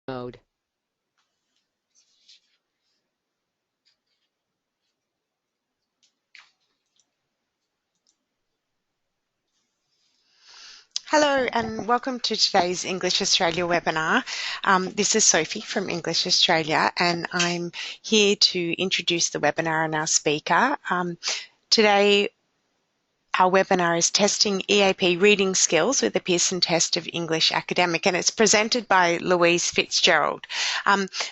mode. Hello and welcome to today's English Australia webinar. This is Sophie from English Australia and I'm here to introduce the webinar and our speaker. Today our webinar is testing EAP Reading Skills with the Pearson test of English Academic, and it's presented by Louise Fitzgerald.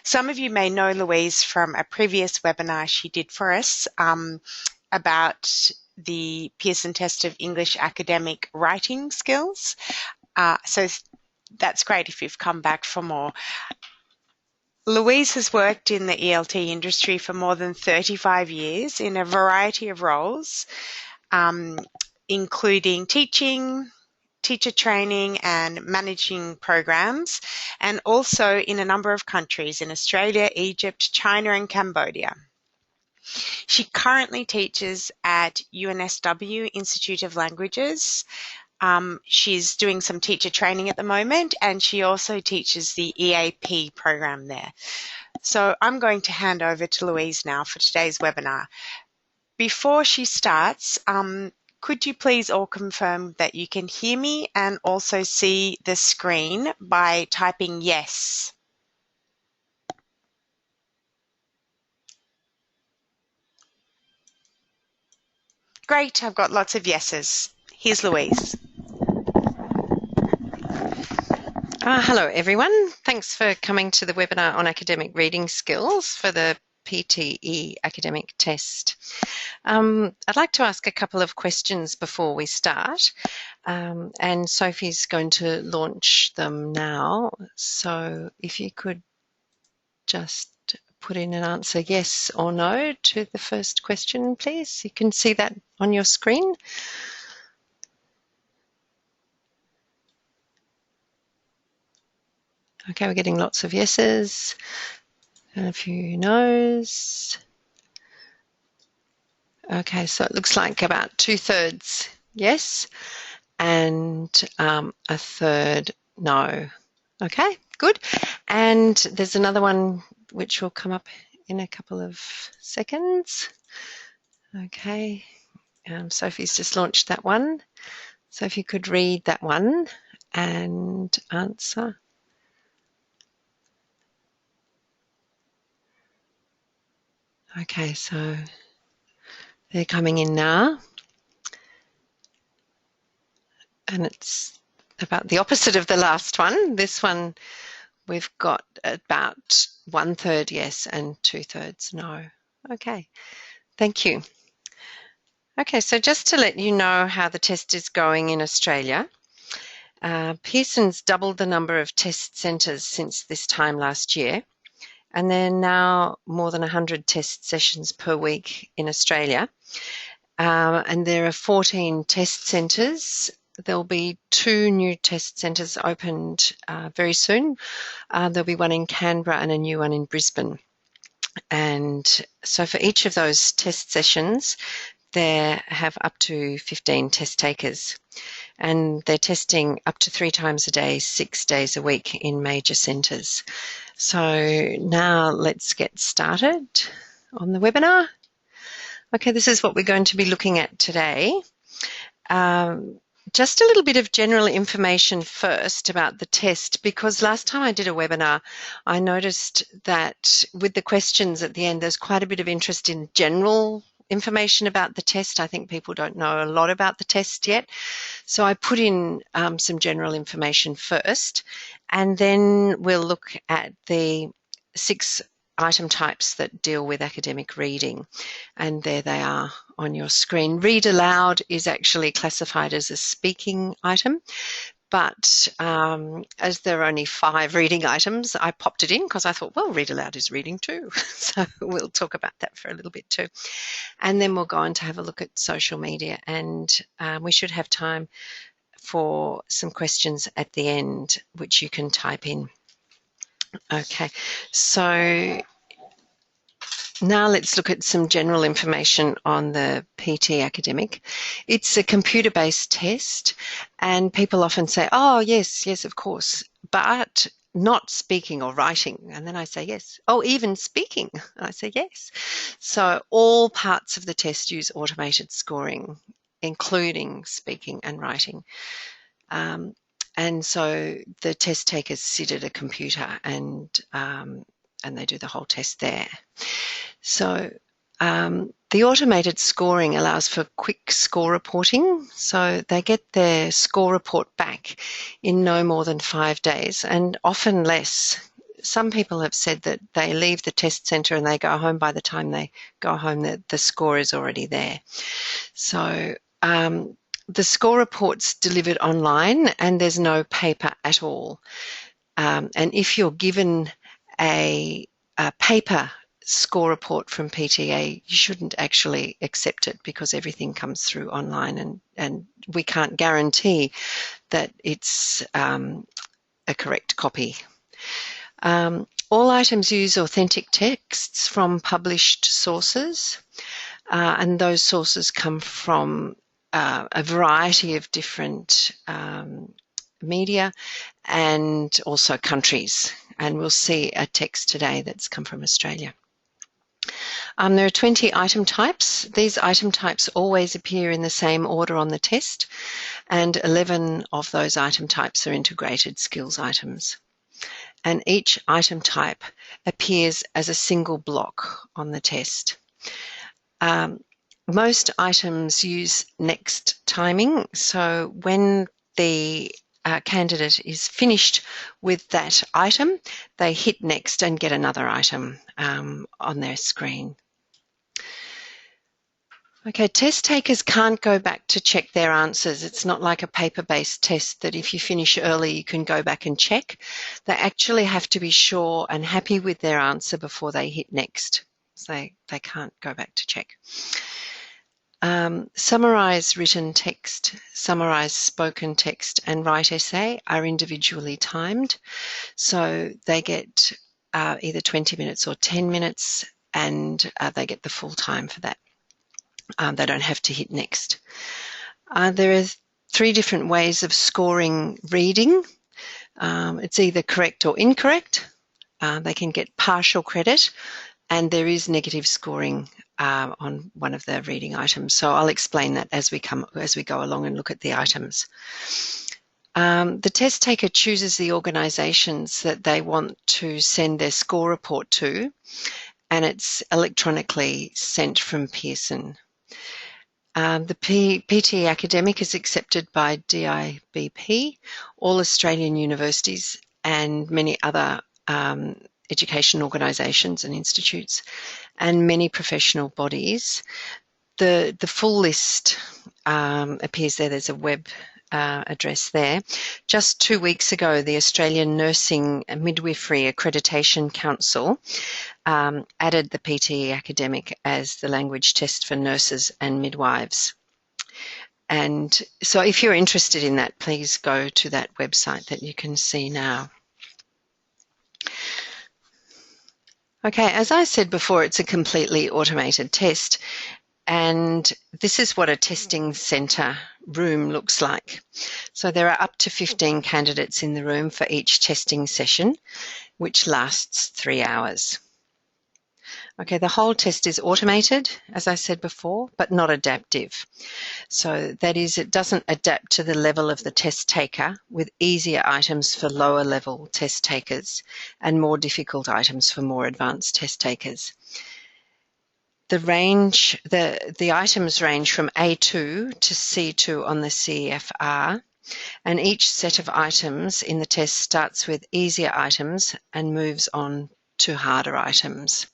Some of you may know Louise from a previous webinar she did for us about the Pearson test of English Academic writing skills. So that's great if you've come back for more. Louise has worked in the ELT industry for more than 35 years in a variety of roles, including teaching, teacher training and managing programs, and also in a number of countries in Australia, Egypt, China and Cambodia. She currently teaches at UNSW Institute of Languages. She's doing some teacher training at the moment, and she also teaches the EAP program there. So I'm going to hand over to Louise now for today's webinar. Before she starts, could you please all confirm that you can hear me and also see the screen by typing yes? Great, I've got lots of yeses. Here's Louise. Hello everyone, thanks for coming to the webinar on academic reading skills for the PTE Academic test. I'd like to ask a couple of questions before we start, and Sophie's going to launch them now. So if you could just put in an answer yes or no to the first question, please. You can see that on your screen. Okay, we're getting lots of yeses and a few no's. Okay, so it looks like about 2/3 yes and a third no. Okay, good. And there's another one which will come up in a couple of seconds. Okay, Sophie's just launched that one. So if you could read that one and answer. Okay, so they're coming in now. And it's about the opposite of the last one. This one we've got about 1/3 yes and 2/3 no. Okay, thank you. Okay, so just to let you know how the test is going in Australia, Pearson's doubled the number of test centres since this time last year, and there are now more than 100 test sessions per week in Australia, and there are 14 test centres. There'll be 2 new test centres opened very soon. There'll be one in Canberra and a new one in Brisbane. And so for each of those test sessions, they have up to 15 test takers. And they're testing up to 3 times a day, 6 days a week in major centres. So now let's get started on the webinar. Okay, this is what we're going to be looking at today. Just a little bit of general information first about the test, because last time I did a webinar, I noticed that with the questions at the end, there's quite a bit of interest in general information about the test. I think people don't know a lot about the test yet. So I put in some general information first, and then we'll look at the 6 item types that deal with academic reading, and there they are on your screen. Read aloud is actually classified as a speaking item, but as there are only 5 reading items, I popped it in because I thought, well, read aloud is reading too. So we'll talk about that for a little bit too. And then we'll go on to have a look at social media, and we should have time for some questions at the end, which you can type in. Okay, so now let's look at some general information on the PTE Academic. It's a computer-based test, and people often say, oh, yes, of course. But not speaking or writing? And then I say yes. Oh, even speaking? And I say yes. So all parts of the test use automated scoring, including speaking and writing. And so the test takers sit at a computer and they do the whole test there. So the automated scoring allows for quick score reporting. So they get their score report back in no more than 5 days, and often less. Some people have said that they leave the test centre and they go home. By the time they go home, the score is already there. So the score report's delivered online and there's no paper at all. And if you're given a paper score report from PTE, you shouldn't actually accept it because everything comes through online, and we can't guarantee that it's a correct copy. All items use authentic texts from published sources, and those sources come from a variety of different media and also countries. And we'll see a text today that's come from Australia. There are 20 item types. These item types always appear in the same order on the test, and 11 of those item types are integrated skills items. And each item type appears as a single block on the test. Most items use next timing, so when the candidate is finished with that item, they hit next and get another item on their screen. Okay, test takers can't go back to check their answers. It's not like a paper-based test that if you finish early, you can go back and check. They actually have to be sure and happy with their answer before they hit next. So they can't go back to check. Summarise written text, summarise spoken text, and write essay are individually timed. So they get either 20 minutes or 10 minutes, and they get the full time for that. They don't have to hit next. There are 3 different ways of scoring reading. It's either correct or incorrect. They can get partial credit, and there is negative scoring on one of the reading items. So I'll explain that as we go along and look at the items. The test taker chooses the organisations that they want to send their score report to, and it's electronically sent from Pearson. The PTE Academic is accepted by DIBP, all Australian universities, and many other education organisations and institutes, and many professional bodies. The full list appears there. There's a web address there. Just 2 weeks ago, the Australian Nursing and Midwifery Accreditation Council added the PTE Academic as the language test for nurses and midwives. And so if you're interested in that, please go to that website that you can see now. Okay, as I said before, it's a completely automated test, and this is what a testing centre room looks like. So there are up to 15 candidates in the room for each testing session, which lasts 3 hours. Okay, the whole test is automated, as I said before, but not adaptive. So that is, it doesn't adapt to the level of the test taker, with easier items for lower level test takers and more difficult items for more advanced test takers. The items range from A2 to C2 on the CFR, and each set of items in the test starts with easier items and moves on to harder items.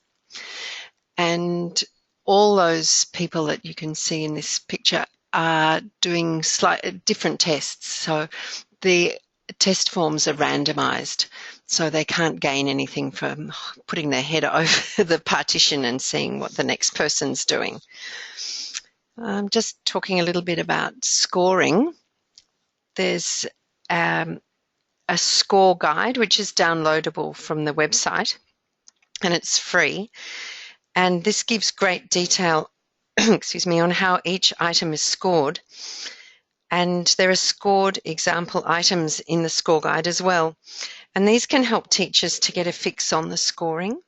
And all those people that you can see in this picture are doing slightly different tests. So the test forms are randomised, so they can't gain anything from putting their head over the partition and seeing what the next person's doing. Just talking a little bit about scoring. There's a score guide which is downloadable from the website, and it's free. And this gives great detail on how each item is scored. And there are scored example items in the score guide as well. And these can help teachers to get a fix on the scoring.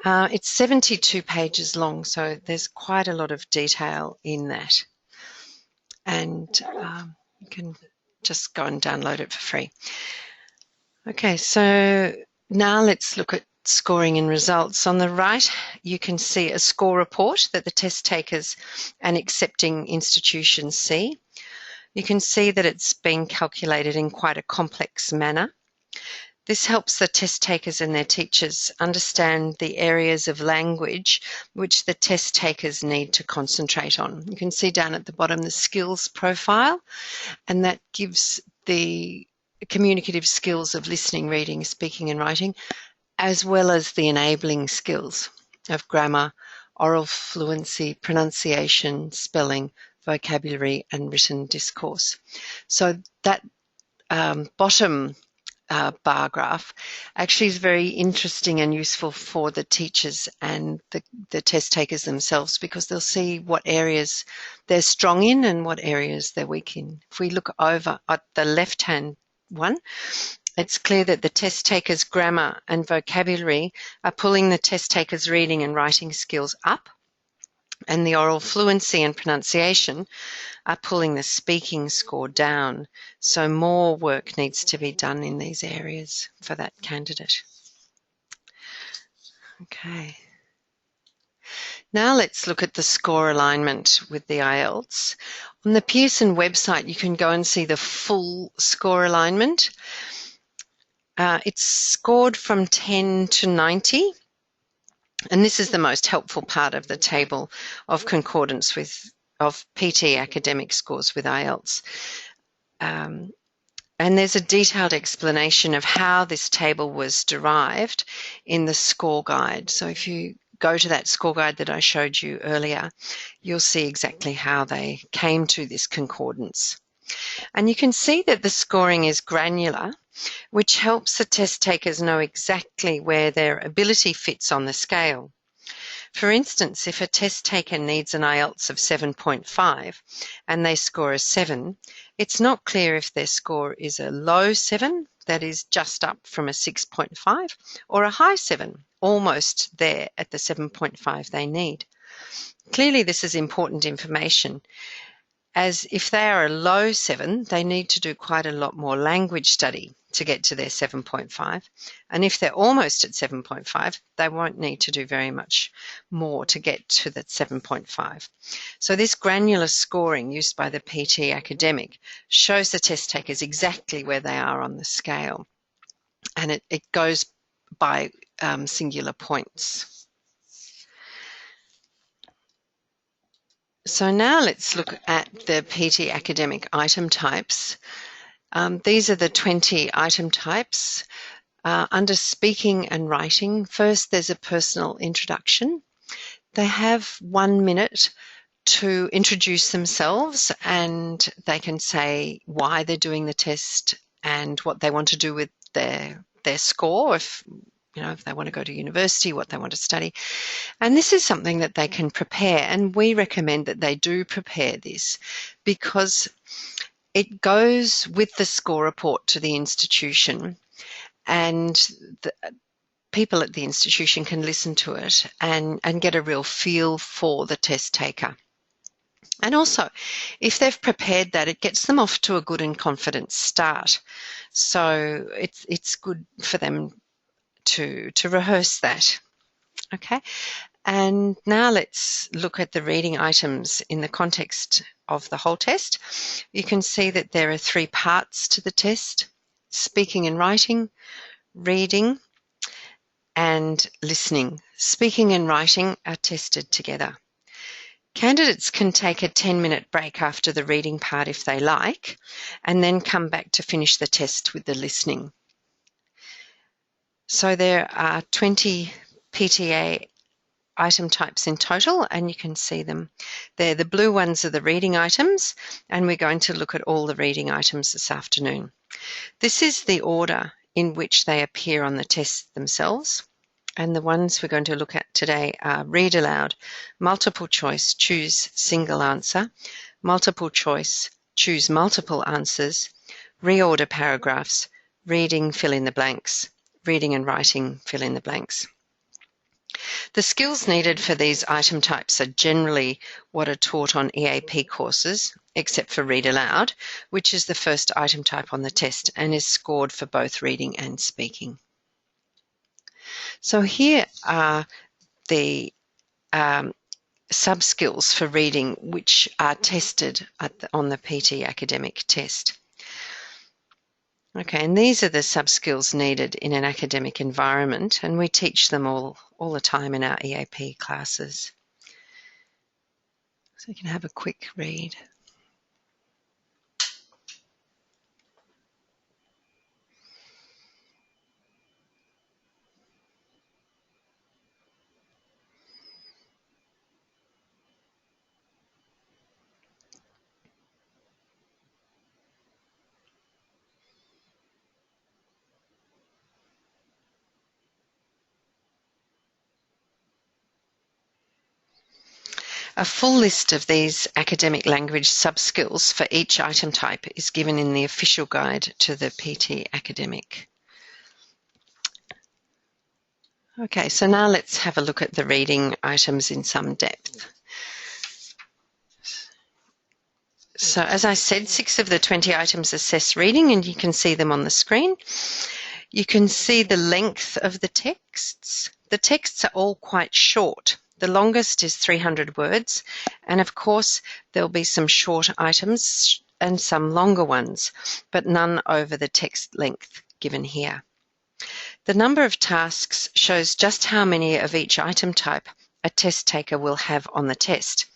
It's 72 pages long, so there's quite a lot of detail in that. And you can just go and download it for free. Okay, so now let's look at scoring and results. On the right, you can see a score report that the test takers and accepting institutions see. You can see that it's been calculated in quite a complex manner. This helps the test takers and their teachers understand the areas of language which the test takers need to concentrate on. You can see down at the bottom the skills profile, and that gives the communicative skills of listening, reading, speaking and writing, as well as the enabling skills of grammar, oral fluency, pronunciation, spelling, vocabulary and written discourse. So that bottom bar graph actually is very interesting and useful for the teachers and the test takers themselves, because they'll see what areas they're strong in and what areas they're weak in. If we look over at the left-hand one, it's clear that the test takers' grammar and vocabulary are pulling the test takers' reading and writing skills up, and the oral fluency and pronunciation are pulling the speaking score down. So more work needs to be done in these areas for that candidate. Okay. Now let's look at the score alignment with the IELTS. On the Pearson website, you can go and see the full score alignment. It's scored from 10 to 90. And this is the most helpful part of the table of concordance of PTE Academic scores with IELTS. And there's a detailed explanation of how this table was derived in the score guide. So if you go to that score guide that I showed you earlier, you'll see exactly how they came to this concordance. And you can see that the scoring is granular, which helps the test takers know exactly where their ability fits on the scale. For instance, if a test taker needs an IELTS of 7.5 and they score a 7, it's not clear if their score is a low 7, that is just up from a 6.5, or a high 7, almost there at the 7.5 they need. Clearly, this is important information, as if they are a low 7, they need to do quite a lot more language study to get to their 7.5. And if they're almost at 7.5, they won't need to do very much more to get to that 7.5. So this granular scoring used by the PTE Academic shows the test takers exactly where they are on the scale. And it goes by singular points. So now let's look at the PTE Academic item types. These are the 20 item types. Under speaking and writing, first there's a personal introduction. They have 1 minute to introduce themselves, and they can say why they're doing the test and what they want to do with their score, if they want to go to university, what they want to study. And this is something that they can prepare, and we recommend that they do prepare this because it goes with the score report to the institution, and the people at the institution can listen to it and get a real feel for the test taker. And also, if they've prepared that, it gets them off to a good and confident start. So it's good for them to rehearse that. Okay, and now let's look at the reading items in the context of the whole test. You can see that there are 3 parts to the test: speaking and writing, reading, and listening. Speaking and writing are tested together. Candidates can take a 10-minute break after the reading part if they like, and then come back to finish the test with the listening. So there are 20 PTA item types in total, and you can see them there. The blue ones are the reading items, and we're going to look at all the reading items this afternoon. This is the order in which they appear on the test themselves, and the ones we're going to look at today are read aloud, multiple choice, choose single answer, multiple choice, choose multiple answers, reorder paragraphs, reading, fill in the blanks, reading and writing, fill in the blanks. The skills needed for these item types are generally what are taught on EAP courses, except for read aloud, which is the first item type on the test and is scored for both reading and speaking. So here are the sub-skills for reading which are tested on the PTE Academic test. Okay, and these are the sub-skills needed in an academic environment, and we teach them all the time in our EAP classes. So you can have a quick read. A full list of these academic language sub-skills for each item type is given in the official guide to the PTE Academic. Okay, so now let's have a look at the reading items in some depth. So as I said, 6 of the 20 items assess reading, and you can see them on the screen. You can see the length of the texts. The texts are all quite short. The longest is 300 words, and of course there'll be some short items and some longer ones, but none over the text length given here. The number of tasks shows just how many of each item type a test taker will have on the test.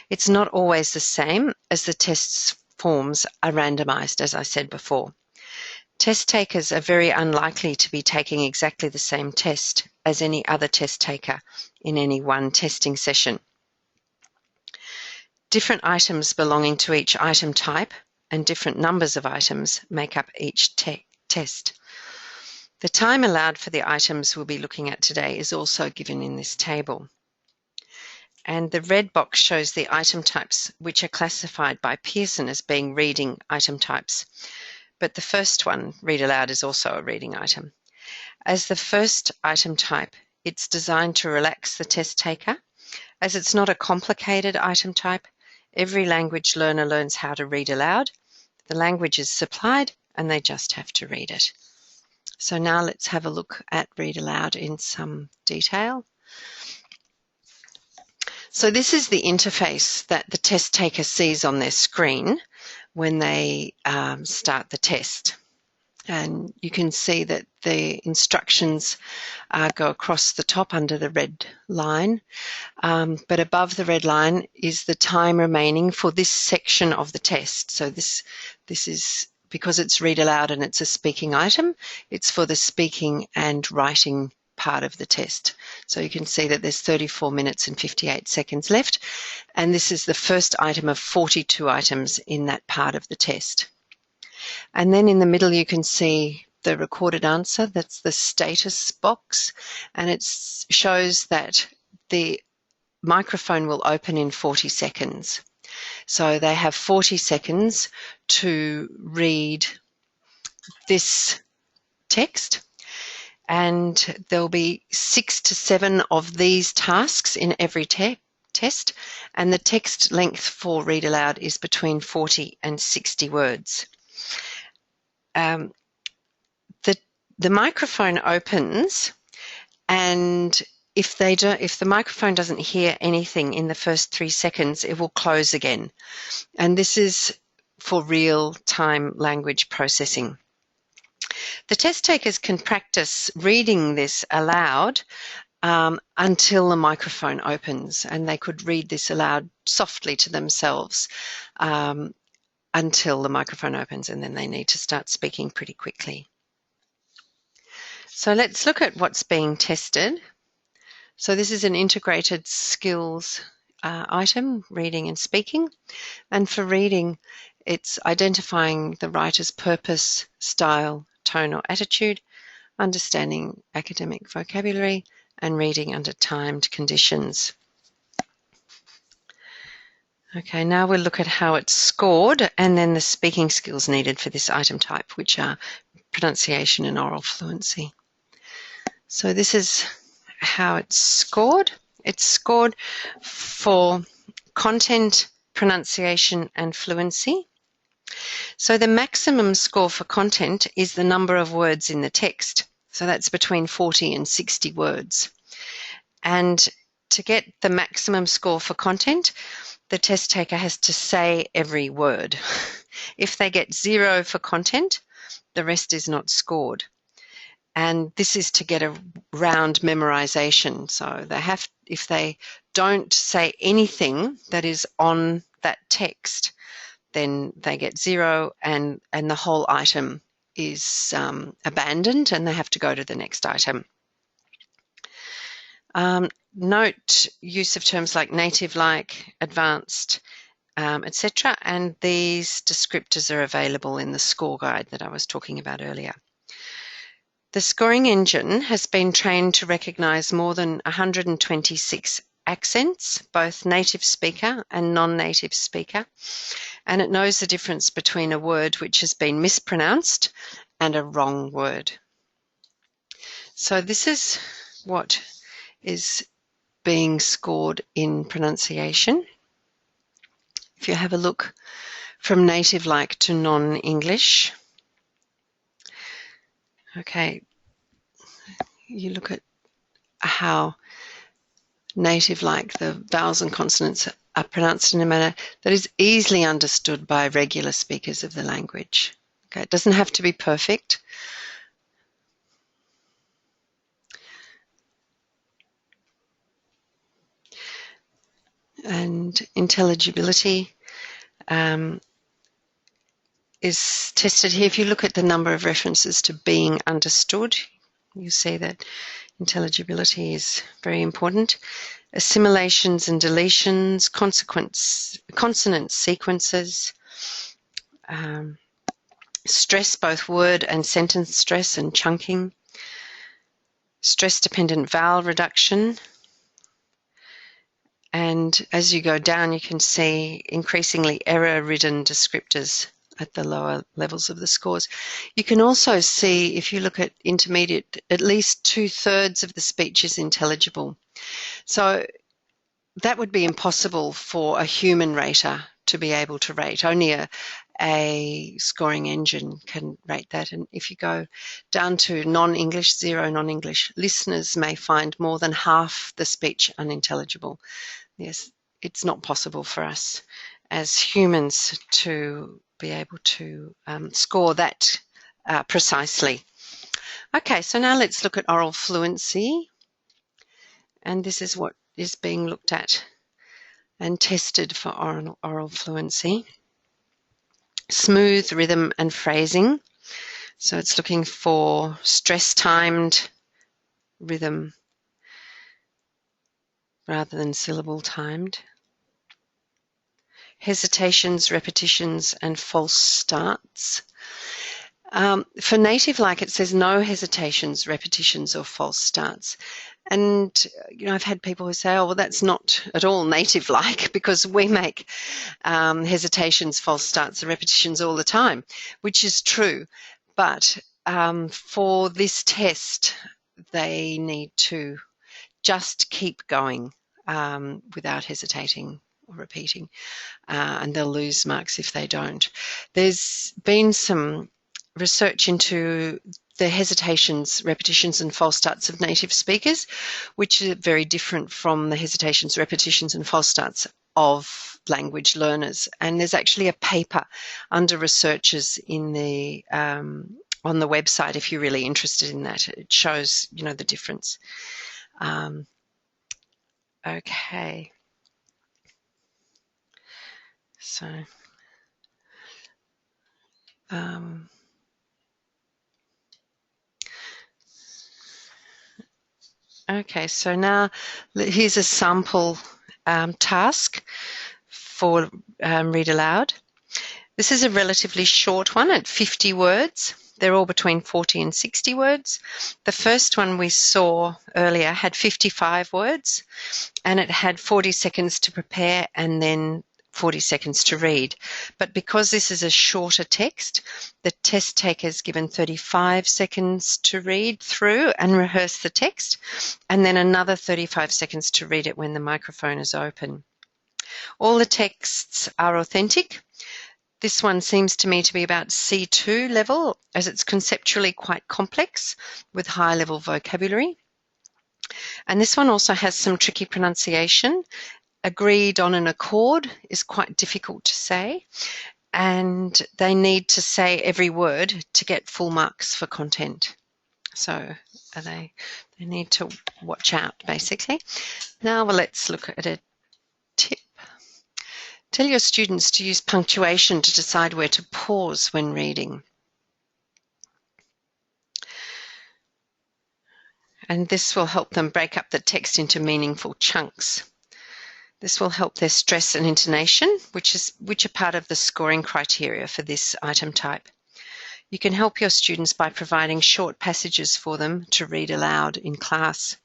It's not always the same, as the test's forms are randomized, as I said before. Test takers are very unlikely to be taking exactly the same test as any other test taker in any one testing session. Different items belonging to each item type and different numbers of items make up each test. The time allowed for the items we'll be looking at today is also given in this table. And the red box shows the item types, which are classified by Pearson as being reading item types. But the first one, read aloud, is also a reading item. As the first item type, it's designed to relax the test taker. As it's not a complicated item type, every language learner learns how to read aloud. The language is supplied and they just have to read it. So now let's have a look at read aloud in some detail. So this is the interface that the test taker sees on their screen when they start the test. And you can see that the instructions go across the top under the red line, but above the red line is the time remaining for this section of the test. So this is, because it's read aloud and it's a speaking item, it's for the speaking and writing part of the test. So you can see that there's 34 minutes and 58 seconds left, and this is the first item of 42 items in that part of the test. And then in the middle you can see the recorded answer. That's the status box, and it shows that the microphone will open in 40 seconds. So they have 40 seconds to read this text, and there'll be 6 to 7 of these tasks in every test, and the text length for read aloud is between 40 and 60 words. The microphone opens, and if the microphone doesn't hear anything in the first 3 seconds, it will close again. And this is for real-time language processing. The test takers can practice reading this aloud until the microphone opens, and they could read this aloud softly to themselves until the microphone opens, and then they need to start speaking pretty quickly. So let's look at what's being tested. So this is an integrated skills item, reading and speaking. And for reading, it's identifying the writer's purpose, style, tone or attitude, understanding academic vocabulary, and reading under timed conditions. Okay, now we'll look at how it's scored and then the speaking skills needed for this item type, which are pronunciation and oral fluency. So this is how it's scored. It's scored for content, pronunciation, and fluency. So the maximum score for content is the number of words in the text. So that's between 40 and 60 words. And to get the maximum score for content, the test taker has to say every word. If they get 0 for content, the rest is not scored. And this is to get a round memorization. So they have, if they don't say anything that is on that text, then they get 0 and the whole item is abandoned and they have to go to the next item. Note use of terms like native like, advanced, etc. And these descriptors are available in the score guide that I was talking about earlier. The scoring engine has been trained to recognise more than 126 accents, both native speaker and non-native speaker, and it knows the difference between a word which has been mispronounced and a wrong word. So this is what is being scored in pronunciation. If you have a look from native like to non-English, okay, you look at how native like, the vowels and consonants are pronounced in a manner that is easily understood by regular speakers of the language. Okay, it doesn't have to be perfect. And intelligibility is tested here. If you look at the number of references to being understood, you see that intelligibility is very important. Assimilations and deletions, consonant sequences, stress, both word and sentence stress and chunking, stress-dependent vowel reduction, and as you go down you can see increasingly error-ridden descriptors at the lower levels of the scores. You can also see, if you look at intermediate, at least 2/3 of the speech is intelligible. So that would be impossible for a human rater to be able to rate. Only a scoring engine can rate that. And if you go down to non-English, 0 non-English, listeners may find more than half the speech unintelligible. Yes, it's not possible for us as humans to be able to score that precisely. Okay, so now let's look at oral fluency. And this is what is being looked at and tested for oral fluency. Smooth rhythm and phrasing. So it's looking for stress-timed rhythm rather than syllable-timed. Hesitations, repetitions, and false starts. For native like, it says no hesitations, repetitions, or false starts. And you know, I've had people who say, oh, well, that's not at all native like, because we make hesitations, false starts, and repetitions all the time, which is true. But for this test, they need to just keep going without hesitating or repeating, and they'll lose marks if they don't. There's been some research into the hesitations, repetitions, and false starts of native speakers, which are very different from the hesitations, repetitions, and false starts of language learners. And there's actually a paper under researchers in the on the website if you're really interested in that. It shows, you know, the difference. Okay. So, okay, so now here's a sample task for Read Aloud. This is a relatively short one at 50 words. They're all between 40 and 60 words. The first one we saw earlier had 55 words, and it had 40 seconds to prepare and then 40 seconds to read. But because this is a shorter text, the test taker is given 35 seconds to read through and rehearse the text, and then another 35 seconds to read it when the microphone is open. All the texts are authentic. This one seems to me to be about C2 level, as it's conceptually quite complex with high-level vocabulary. And this one also has some tricky pronunciation. Agreed on an accord is quite difficult to say, and they need to say every word to get full marks for content. So they need to watch out, basically. Now let's look at a tip. Tell your students to use punctuation to decide where to pause when reading. And this will help them break up the text into meaningful chunks. This will help their stress and intonation, which are part of the scoring criteria for this item type. You can help your students by providing short passages for them to read aloud in class.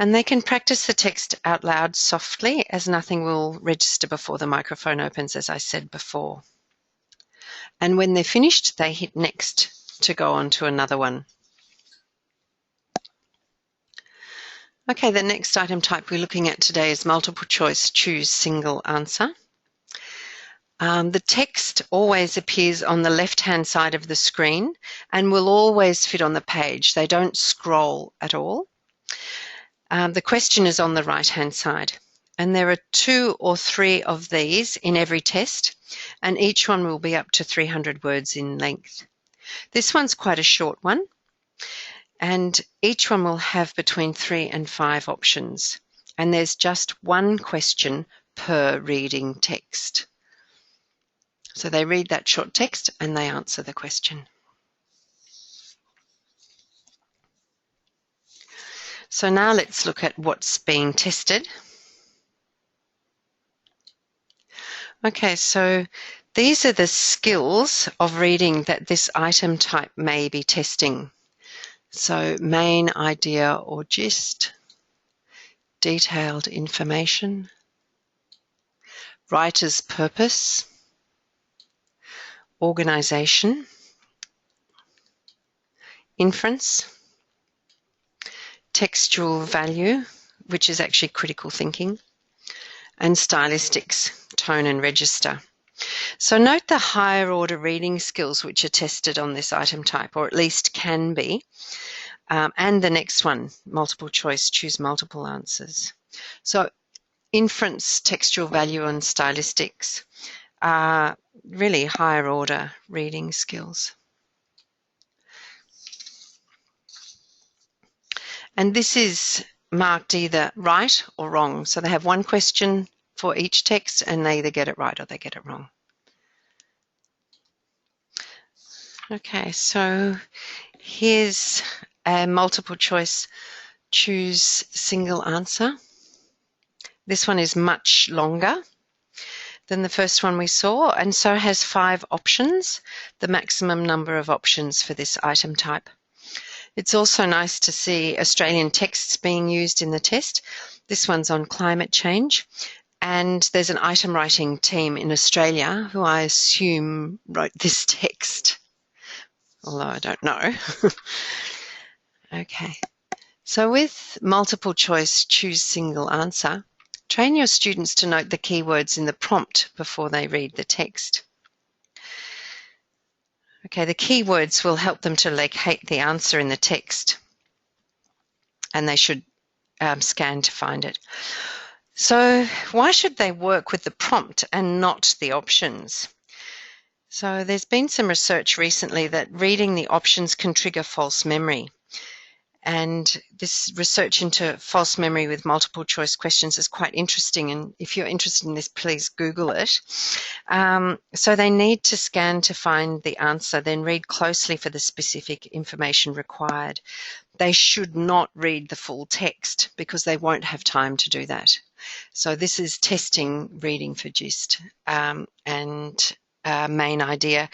And they can practice the text out loud softly, as nothing will register before the microphone opens, as I said before. And when they're finished, they hit next to go on to another one. Okay, the next item type we're looking at today is multiple choice, choose single answer. The text always appears on the left-hand side of the screen and will always fit on the page. They don't scroll at all. The question is on the right-hand side, and there are 2 or 3 of these in every test, and each one will be up to 300 words in length. This one's quite a short one, and each one will have between 3 and 5 options, and there's just one question per reading text. So they read that short text and they answer the question. So now let's look at what's being tested. Okay, so these are the skills of reading that this item type may be testing. So main idea or gist, detailed information, writer's purpose, organization, inference, textual value, which is actually critical thinking, and stylistics, tone and register. So note the higher order reading skills which are tested on this item type, or at least can be, and the next one, multiple choice, choose multiple answers. So inference, textual value and stylistics are really higher order reading skills. And this is marked either right or wrong. So they have one question for each text and they either get it right or they get it wrong. Okay, so here's a multiple choice, choose single answer. This one is much longer than the first one we saw, and so has 5 options, the maximum number of options for this item type. It's also nice to see Australian texts being used in the test. This one's on climate change, and there's an item writing team in Australia who I assume wrote this text, although I don't know. Okay, so with multiple choice, choose single answer, train your students to note the keywords in the prompt before they read the text. Okay, the keywords will help them to locate the answer in the text, and they should scan to find it. So why should they work with the prompt and not the options? So there's been some research recently that reading the options can trigger false memory. And this research into false memory with multiple choice questions is quite interesting. And if you're interested in this, please Google it. So they need to scan to find the answer, then read closely for the specific information required. They should not read the full text because they won't have time to do that. So this is testing reading for gist and main idea,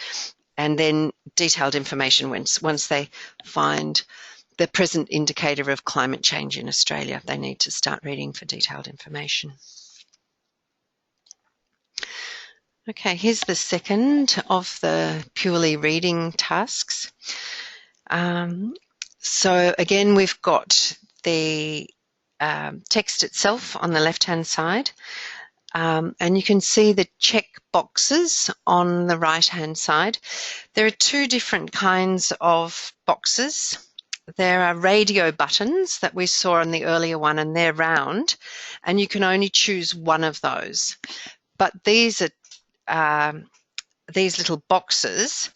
and then detailed information once they find the present indicator of climate change in Australia. They need to start reading for detailed information. Okay, here's the second of the purely reading tasks. So again, we've got the text itself on the left-hand side, and you can see the check boxes on the right-hand side. There are two different kinds of boxes. There are radio buttons that we saw on the earlier one, and they're round, and you can only choose one of those. But these are these little boxes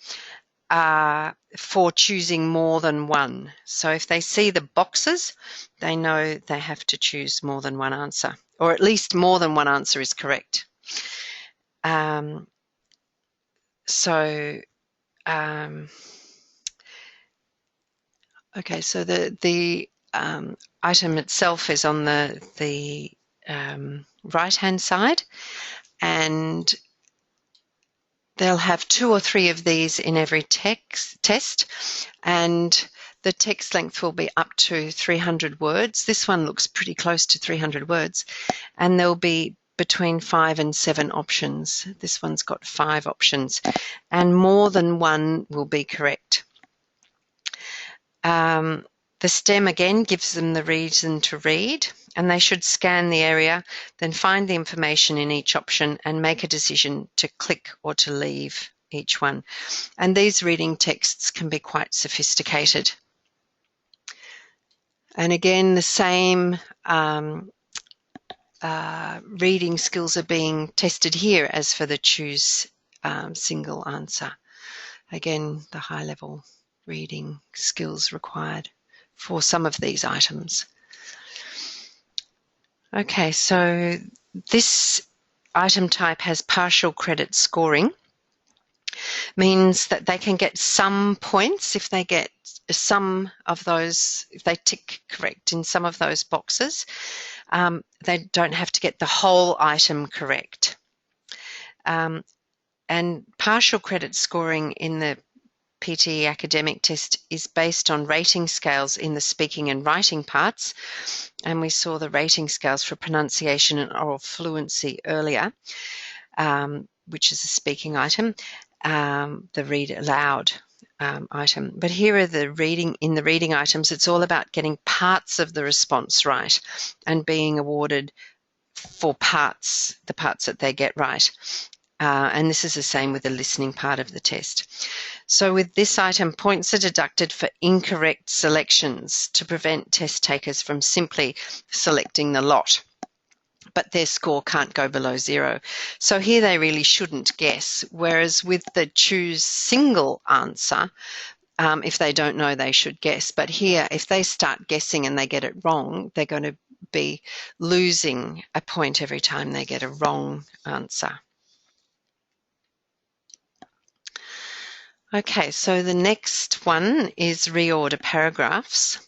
are for choosing more than one. So if they see the boxes, they know they have to choose more than one answer, or at least more than one answer is correct. Okay, so the item itself is on the right-hand side, and they'll have 2 or 3 of these in every test, and the text length will be up to 300 words. This one looks pretty close to 300 words, and there'll be between 5 and 7 options. This one's got 5 options, and more than one will be correct. The stem again gives them the reason to read, and they should scan the area, then find the information in each option and make a decision to click or to leave each one. And these reading texts can be quite sophisticated. And again, the same reading skills are being tested here as for the choose single answer. Again, the high-level reading skills required for some of these items. Okay, so this item type has partial credit scoring, means that they can get some points if they get some of those, if they tick correct in some of those boxes. They don't have to get the whole item correct. And partial credit scoring in the PTE Academic test is based on rating scales in the speaking and writing parts, and we saw the rating scales for pronunciation and oral fluency earlier, which is a speaking item, the read aloud item. But here are the reading items. It's all about getting parts of the response right and being awarded for the parts that they get right. And this is the same with the listening part of the test. So with this item, points are deducted for incorrect selections to prevent test takers from simply selecting the lot, but their score can't go below 0. So here they really shouldn't guess, whereas with the choose single answer, if they don't know, they should guess. But here, if they start guessing and they get it wrong, they're going to be losing a point every time they get a wrong answer. Okay, so the next one is reorder paragraphs,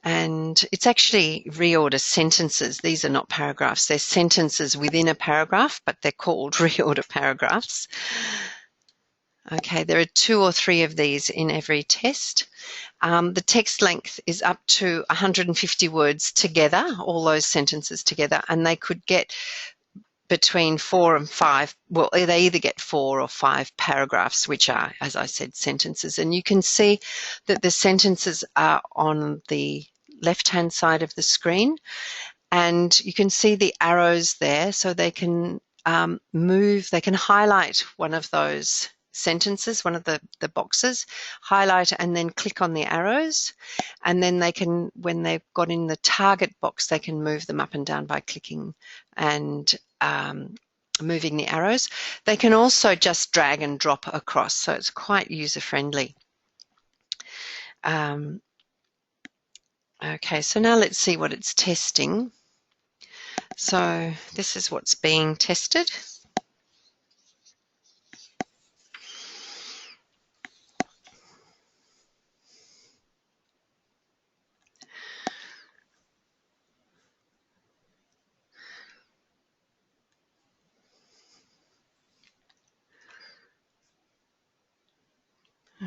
and it's actually reorder sentences. These are not paragraphs, they're sentences within a paragraph, but they're called reorder paragraphs. Okay, there are 2 or 3 of these in every test. The text length is up to 150 words together, all those sentences together, and they could get between 4 and 5, well, they either get 4 or 5 paragraphs, which are, as I said, sentences. And you can see that the sentences are on the left-hand side of the screen, and you can see the arrows there, so they can move, they can highlight one of those sentences, one of the boxes, highlight and then click on the arrows, and then they can, when they've got in the target box, they can move them up and down by clicking and moving the arrows. They can also just drag and drop across, so it's quite user-friendly. Okay, so now let's see what it's testing. So this is what's being tested.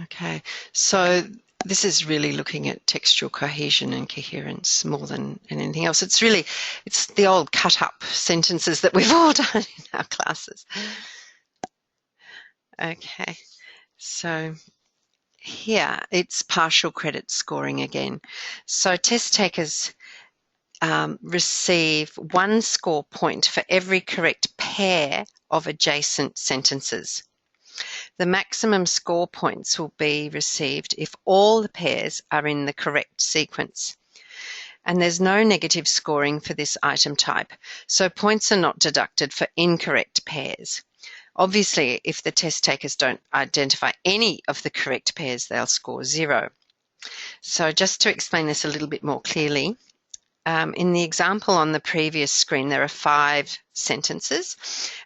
Okay, so this is really looking at textual cohesion and coherence more than anything else. It's the old cut-up sentences that we've all done in our classes. Okay, so here it's partial credit scoring again. So test takers receive 1 score point for every correct pair of adjacent sentences. The maximum score points will be received if all the pairs are in the correct sequence. And there's no negative scoring for this item type, so points are not deducted for incorrect pairs. Obviously, if the test takers don't identify any of the correct pairs, they'll score 0. So just to explain this a little bit more clearly, in the example on the previous screen, there are 5 sentences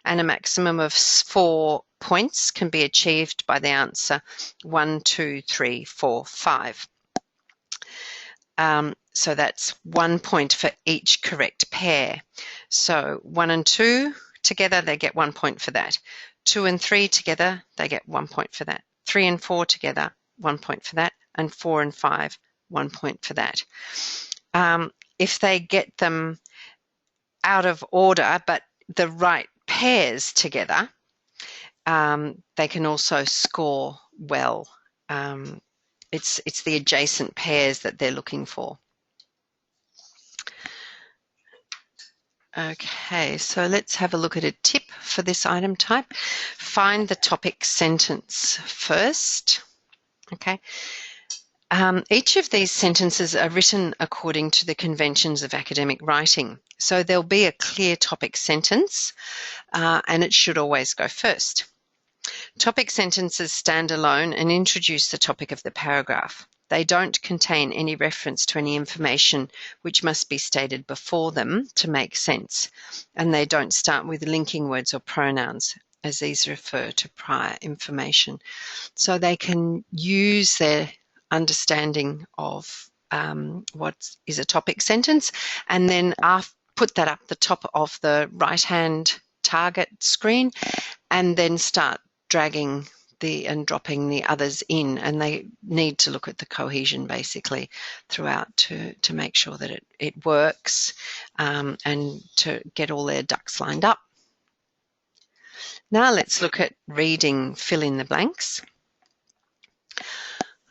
and a maximum of 4 points can be achieved by the answer 1, 2, 3, 4, 5. So that's 1 point for each correct pair. So 1 and 2 together, they get 1 point for that. 2 and 3 together, they get 1 point for that. 3 and 4 together, 1 point for that. And 4 and 5, 1 point for that. If they get them out of order, but the right pairs together, they can also score well. It's the adjacent pairs that they're looking for. Okay, so let's have a look at a tip for this item type. Find the topic sentence first. Okay. Each of these sentences are written according to the conventions of academic writing. So there'll be a clear topic sentence, and it should always go first. Topic sentences stand alone and introduce the topic of the paragraph. They don't contain any reference to any information which must be stated before them to make sense, and they don't start with linking words or pronouns, as these refer to prior information. So they can use their understanding of what is a topic sentence and then put that up the top of the right-hand target screen and then start dragging and dropping the others in, and they need to look at the cohesion basically throughout to make sure that it works and to get all their ducks lined up. Now let's look at reading fill in the blanks.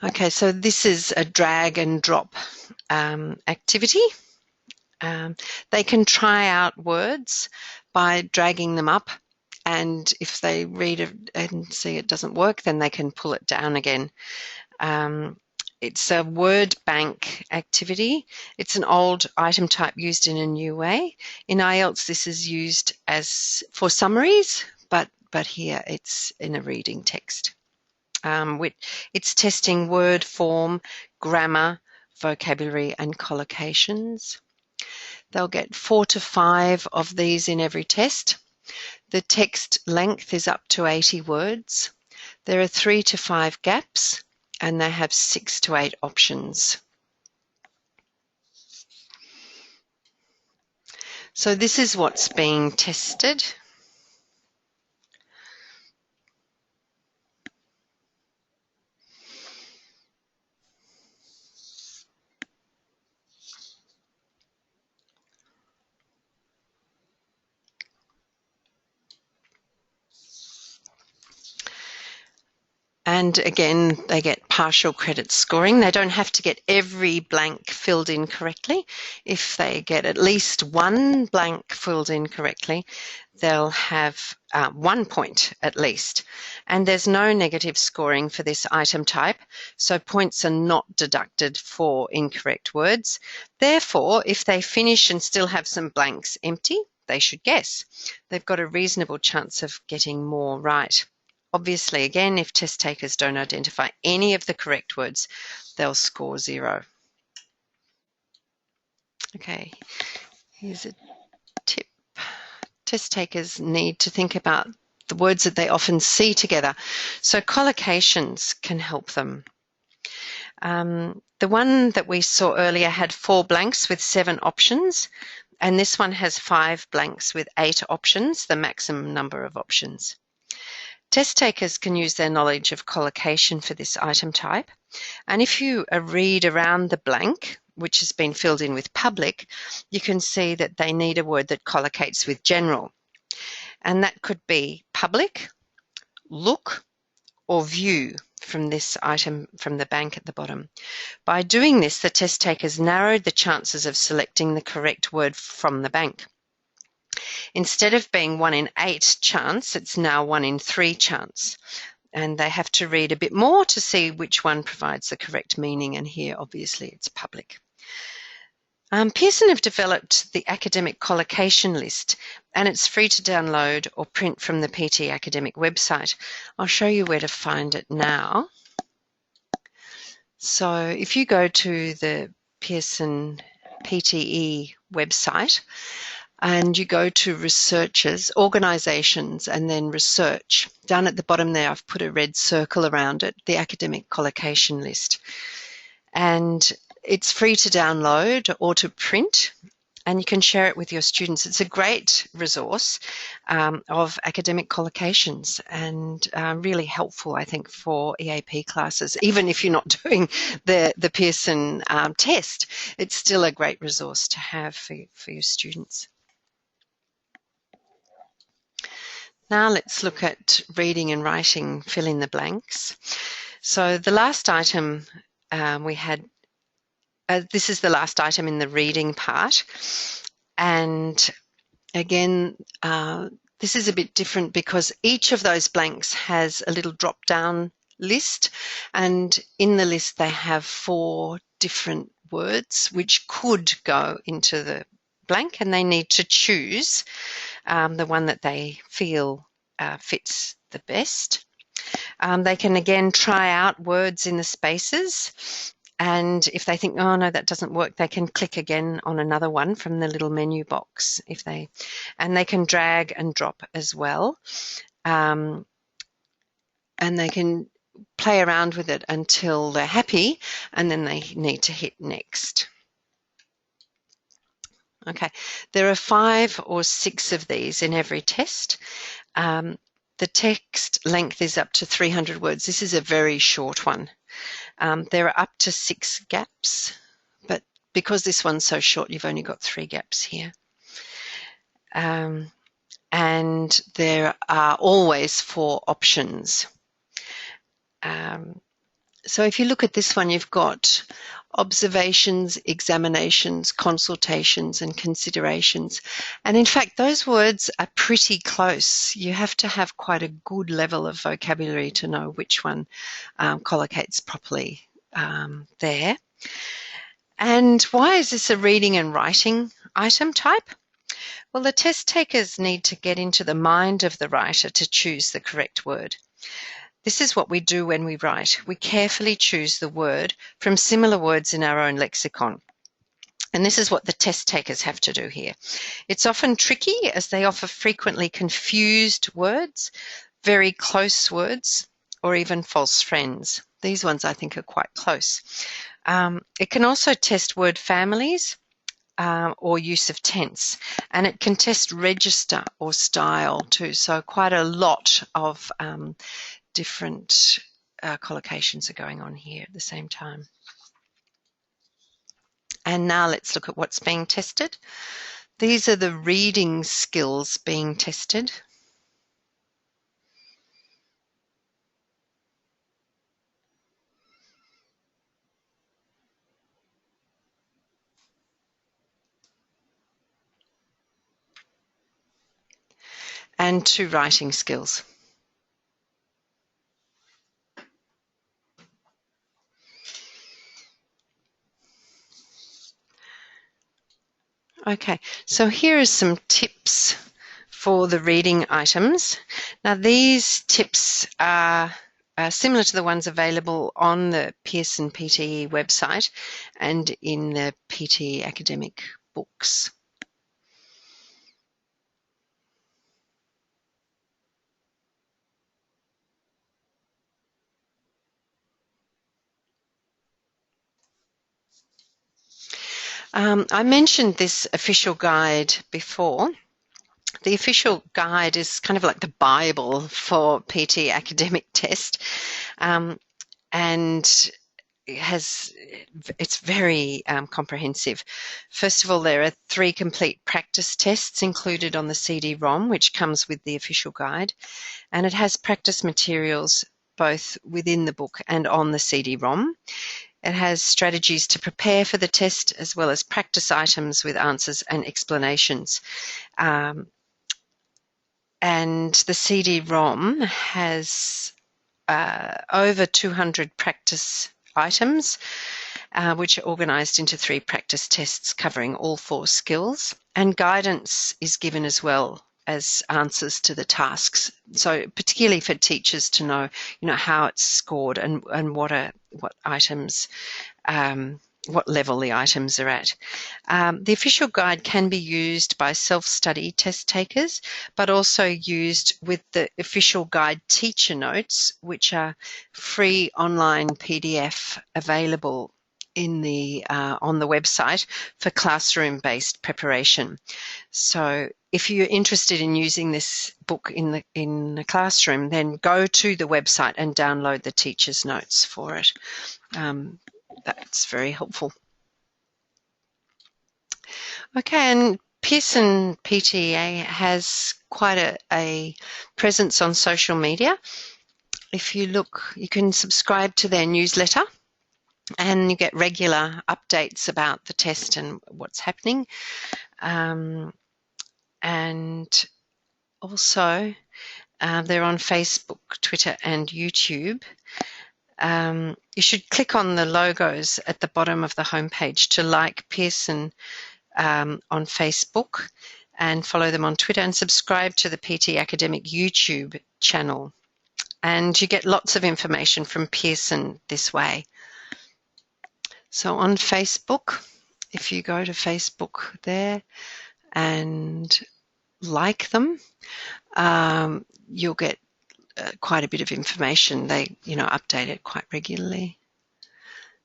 Okay, so this is a drag and drop activity. They can try out words by dragging them up, and if they read it and see it doesn't work, then they can pull it down again. It's a word bank activity. It's an old item type used in a new way. In IELTS, this is used for summaries, but here it's in a reading text. It's testing word form, grammar, vocabulary, and collocations. They'll get 4 to 5 of these in every test. The text length is up to 80 words. There are 3 to 5 gaps, and they have 6 to 8 options. So this is what's being tested. And again, they get partial credit scoring. They don't have to get every blank filled in correctly. If they get at least 1 blank filled in correctly, they'll have 1 point at least. And there's no negative scoring for this item type, so points are not deducted for incorrect words. Therefore, if they finish and still have some blanks empty, they should guess. They've got a reasonable chance of getting more right. Obviously, again, if test takers don't identify any of the correct words, they'll score 0. Okay, here's a tip. Test takers need to think about the words that they often see together. So collocations can help them. The one that we saw earlier had 4 blanks with 7 options, and this one has 5 blanks with 8 options, the maximum number of options. Test takers can use their knowledge of collocation for this item type, and if you read around the blank, which has been filled in with public, you can see that they need a word that collocates with general. And that could be public, look, or view from this item from the bank at the bottom. By doing this, the test takers narrowed the chances of selecting the correct word from the bank. Instead of being 1 in 8 chance, it's now 1 in 3 chance. And they have to read a bit more to see which one provides the correct meaning, and here obviously it's public. Pearson have developed the academic collocation list, and it's free to download or print from the PTE Academic website. I'll show you where to find it now. So if you go to the Pearson PTE website and you go to researchers, organisations, and then research, down at the bottom there I've put a red circle around it, the academic collocation list. And it's free to download or to print, and you can share it with your students. It's a great resource of academic collocations, and really helpful, I think, for EAP classes. Even if you're not doing the Pearson test, it's still a great resource to have for your students. Now let's look at reading and writing fill in the blanks. So the last item we had, this is the last item in the reading part, and again this is a bit different because each of those blanks has a little drop down list, and in the list they have 4 different words which could go into the blank, and they need to choose the one that they feel fits the best. They can again try out words in the spaces, and if they think, oh no, that doesn't work, they can click again on another one from the little menu box. And they can drag and drop as well, and they can play around with it until they're happy, and then they need to hit next. Okay, there are 5 or 6 of these in every test. The text length is up to 300 words. This is a very short one. There are up to 6 gaps, but because this one's so short, you've only got 3 gaps here. And there are always 4 options. So if you look at this one, you've got observations, examinations, consultations, and considerations. And in fact, those words are pretty close. You have to have quite a good level of vocabulary to know which one collocates properly there. And why is this a reading and writing item type? Well, the test takers need to get into the mind of the writer to choose the correct word. This is what we do when we write. We carefully choose the word from similar words in our own lexicon. And this is what the test takers have to do here. It's often tricky as they offer frequently confused words, very close words, or even false friends. These ones I think are quite close. It can also test word families or use of tense, and it can test register or style too. So quite a lot of different collocations are going on here at the same time. And now let's look at what's being tested. These are the reading skills being tested. And 2 writing skills. Okay, so here are some tips for the reading items. Now these tips are similar to the ones available on the Pearson PTE website and in the PTE Academic books. I mentioned this official guide before. The official guide is kind of like the Bible for PTE Academic test, and it's very comprehensive. First of all, there are 3 complete practice tests included on the CD-ROM, which comes with the official guide, and it has practice materials both within the book and on the CD-ROM. It has strategies to prepare for the test as well as practice items with answers and explanations. And the CD-ROM has over 200 practice items, which are organised into 3 practice tests covering all 4 skills, and guidance is given as well as answers to the tasks. So particularly for teachers to know, how it's scored and what items, what level the items are at. The official guide can be used by self-study test takers, but also used with the official guide teacher notes, which are free online PDF available in the on the website for classroom-based preparation. So if you're interested in using this book in the classroom, then go to the website and download the teacher's notes for it. That's very helpful. Okay, and Pearson PTE has quite a presence on social media. If you look, you can subscribe to their newsletter and you get regular updates about the test and what's happening. And also they're on Facebook, Twitter and YouTube. You should click on the logos at the bottom of the homepage to like Pearson on Facebook and follow them on Twitter, and subscribe to the PTE Academic YouTube channel. And you get lots of information from Pearson this way. So on Facebook, if you go to Facebook there and like them, you'll get quite a bit of information. They, update it quite regularly.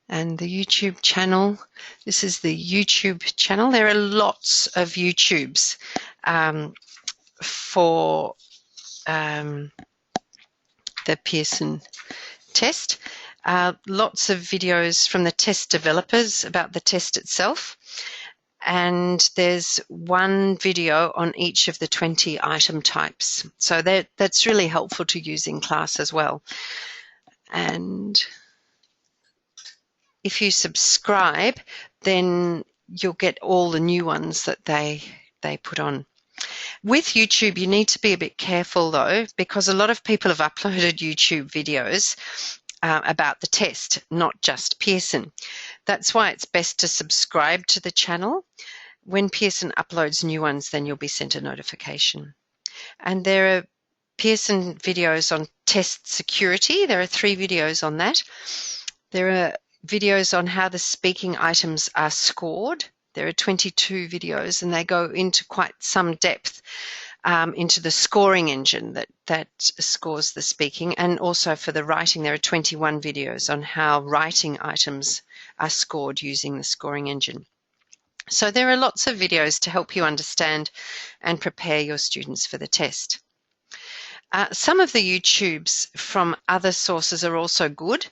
And the YouTube channel, this is the YouTube channel. There are lots of YouTubes for the Pearson test. Lots of videos from the test developers about the test itself. And there's one video on each of the 20 item types. So that's really helpful to use in class as well. And if you subscribe, then you'll get all the new ones that they put on. With YouTube, you need to be a bit careful though, because a lot of people have uploaded YouTube videos about the test, not just Pearson. That's why it's best to subscribe to the channel. When Pearson uploads new ones, then you'll be sent a notification. And there are Pearson videos on test security. There are 3 videos on that. There are videos on how the speaking items are scored. There are 22 videos, and they go into quite some depth into the scoring engine that scores the speaking, and also for the writing. There are 21 videos on how writing items are scored using the scoring engine. So there are lots of videos to help you understand and prepare your students for the test. Some of the YouTubes from other sources are also good.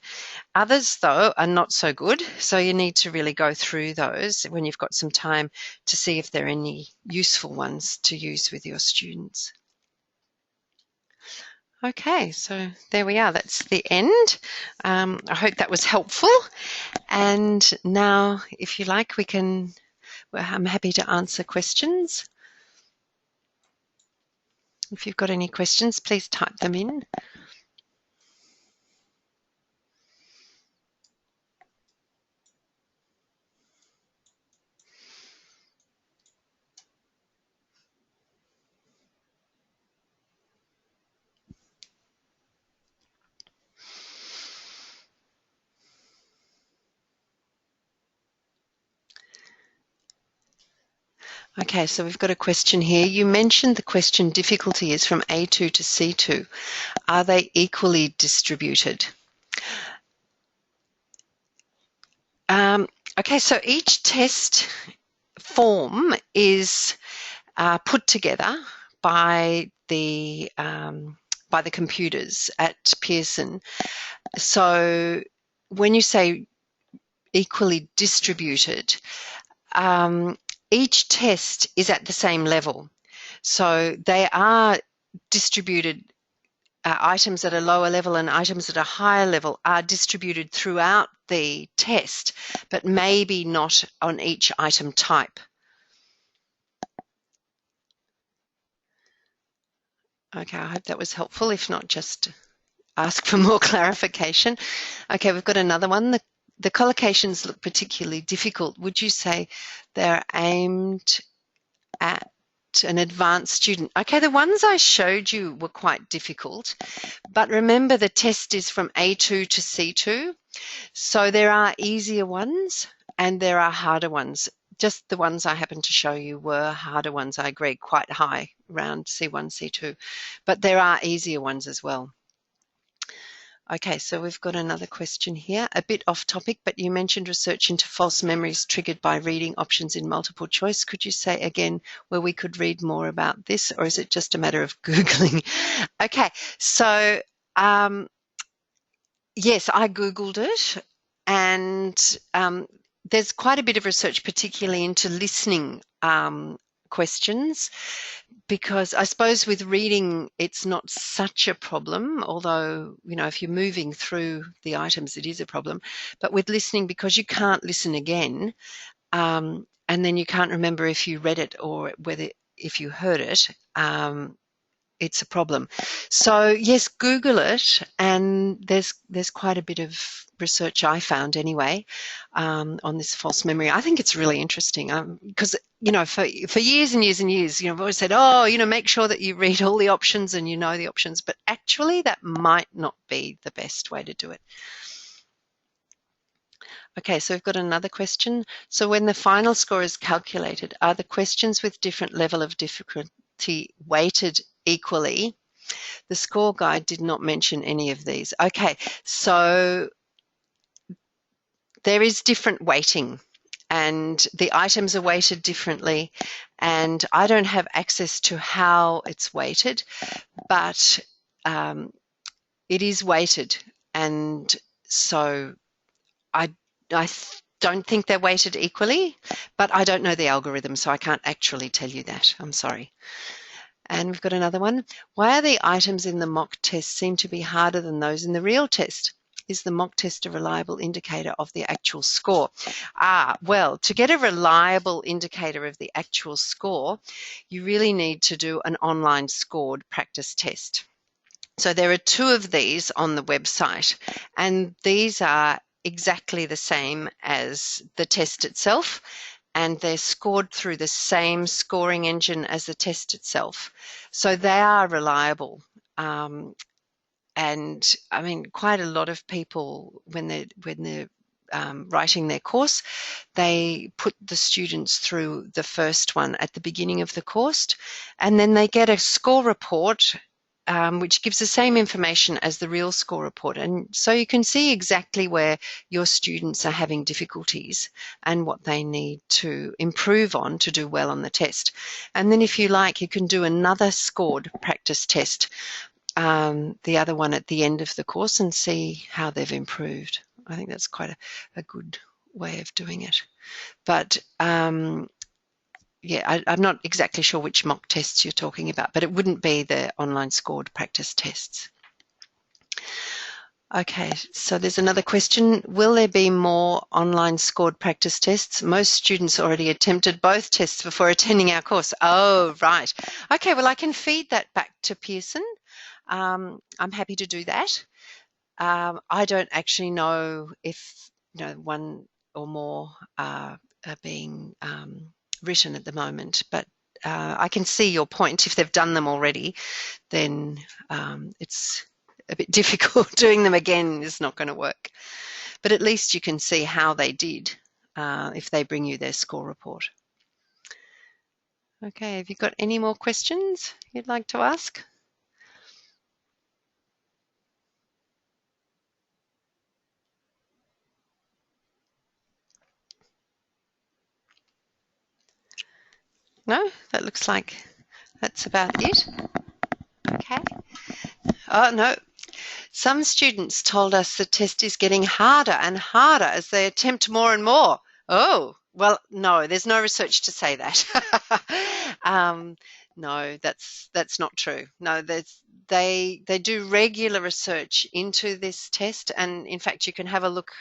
Others, though, are not so good. So you need to really go through those when you've got some time to see if there are any useful ones to use with your students. Okay, so there we are. That's the end. I hope that was helpful. And now, if you like, I'm happy to answer questions. If you've got any questions, please type them in. Okay, so we've got a question here. You mentioned the question difficulty is from A2 to C2. Are they equally distributed? Okay, so each test form is put together by the computers at Pearson. So when you say equally distributed, each test is at the same level. So they are distributed items at a lower level and items at a higher level are distributed throughout the test, but maybe not on each item type. Okay, I hope that was helpful. If not, just ask for more clarification. Okay, we've got another one. The collocations look particularly difficult. Would you say they're aimed at an advanced student? Okay, the ones I showed you were quite difficult, but remember the test is from A2 to C2, so there are easier ones and there are harder ones. Just the ones I happened to show you were harder ones, I agree, quite high, around C1, C2, but there are easier ones as well. Okay, so we've got another question here, a bit off topic, but you mentioned research into false memories triggered by reading options in multiple choice. Could you say again where we could read more about this, or is it just a matter of Googling? Okay, so yes, I Googled it, and there's quite a bit of research, particularly into listening questions, because I suppose with reading it's not such a problem, although, you know, if you're moving through the items it is a problem. But with listening, because you can't listen again, and then you can't remember if you read it or whether if you heard it, it's a problem. So yes, Google it, and there's quite a bit of research I found anyway on this false memory. I think it's really interesting because you know, for years and years and years, you know, I've always said, oh, you know, make sure that you read all the options and you know the options, but actually that might not be the best way to do it. Okay, so we've got another question. So when the final score is calculated, are the questions with different level of difficulty weighted equally? The score guide did not mention any of these. Okay, so there is different weighting and the items are weighted differently, and I don't have access to how it's weighted, but it is weighted, and so I don't think they're weighted equally, but I don't know the algorithm, so I can't actually tell you that. I'm sorry. And we've got another one. Why are the items in the mock test seem to be harder than those in the real test? Is the mock test a reliable indicator of the actual score? Well, to get a reliable indicator of the actual score, you really need to do an online scored practice test. So there are 2 of these on the website, and these are exactly the same as the test itself, and they're scored through the same scoring engine as the test itself. So they are reliable. And I mean, quite a lot of people, when they're writing their course, they put the students through the first one at the beginning of the course, and then they get a score report which gives the same information as the real score report. And so you can see exactly where your students are having difficulties and what they need to improve on to do well on the test. And then if you like, you can do another scored practice test, the other one at the end of the course, and see how they've improved. I think that's quite a good way of doing it. But yeah, I'm not exactly sure which mock tests you're talking about, but it wouldn't be the online scored practice tests. Okay, so there's another question. Will there be more online scored practice tests? Most students already attempted both tests before attending our course. Oh, right. Okay, well, I can feed that back to Pearson. I'm happy to do that. I don't actually know if, you know, one or more are being written at the moment, but I can see your point. If they've done them already, then it's a bit difficult. Doing them again is not going to work. But at least you can see how they did if they bring you their score report. Okay, have you got any more questions you'd like to ask? No, that looks like that's about it. Okay. Oh, no. Some students told us the test is getting harder and harder as they attempt more and more. Oh, well, no, there's no research to say that. No, that's not true. No, they do regular research into this test, and in fact, you can have a look.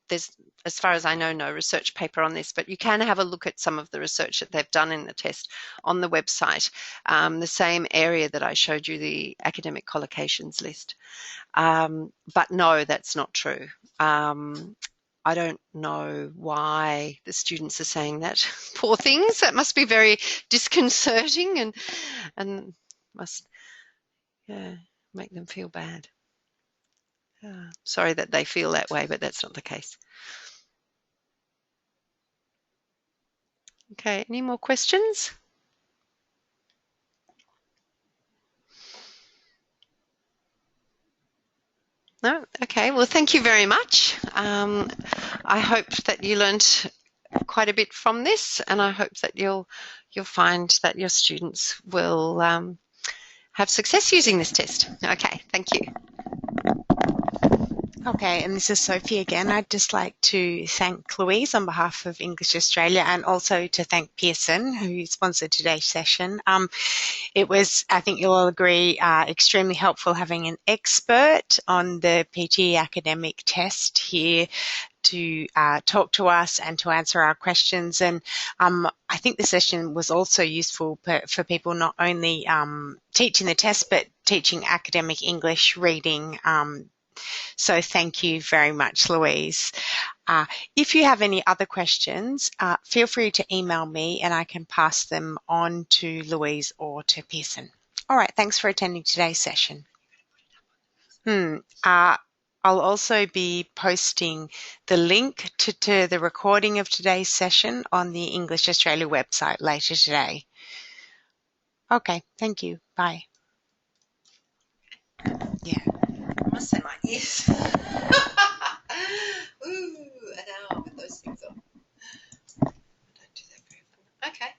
There's, as far as I know, no research paper on this, but you can have a look at some of the research that they've done in the test on the website, the same area that I showed you, the academic collocations list. But no, that's not true. I don't know why the students are saying that. Poor things. That must be very disconcerting and must, yeah, make them feel bad. Sorry that they feel that way, but that's not the case. Okay, any more questions? No? Okay, well, thank you very much. I hope that you learned quite a bit from this, and I hope that you'll find that your students will have success using this test. Okay, thank you. Okay, and this is Sophie again. I'd just like to thank Louise on behalf of English Australia, and also to thank Pearson, who sponsored today's session. It was, I think you'll all agree, extremely helpful having an expert on the PTE Academic test here to talk to us and to answer our questions. And I think the session was also useful for people not only teaching the test, but teaching academic English reading. So thank you very much, Louise. If you have any other questions, feel free to email me and I can pass them on to Louise or to Pearson. All right, thanks for attending today's session. I'll also be posting the link to the recording of today's session on the English Australia website later today. Okay, thank you. Bye. Yeah. I must say my ears. Ooh, an hour with those things on. I don't do that very often. Okay.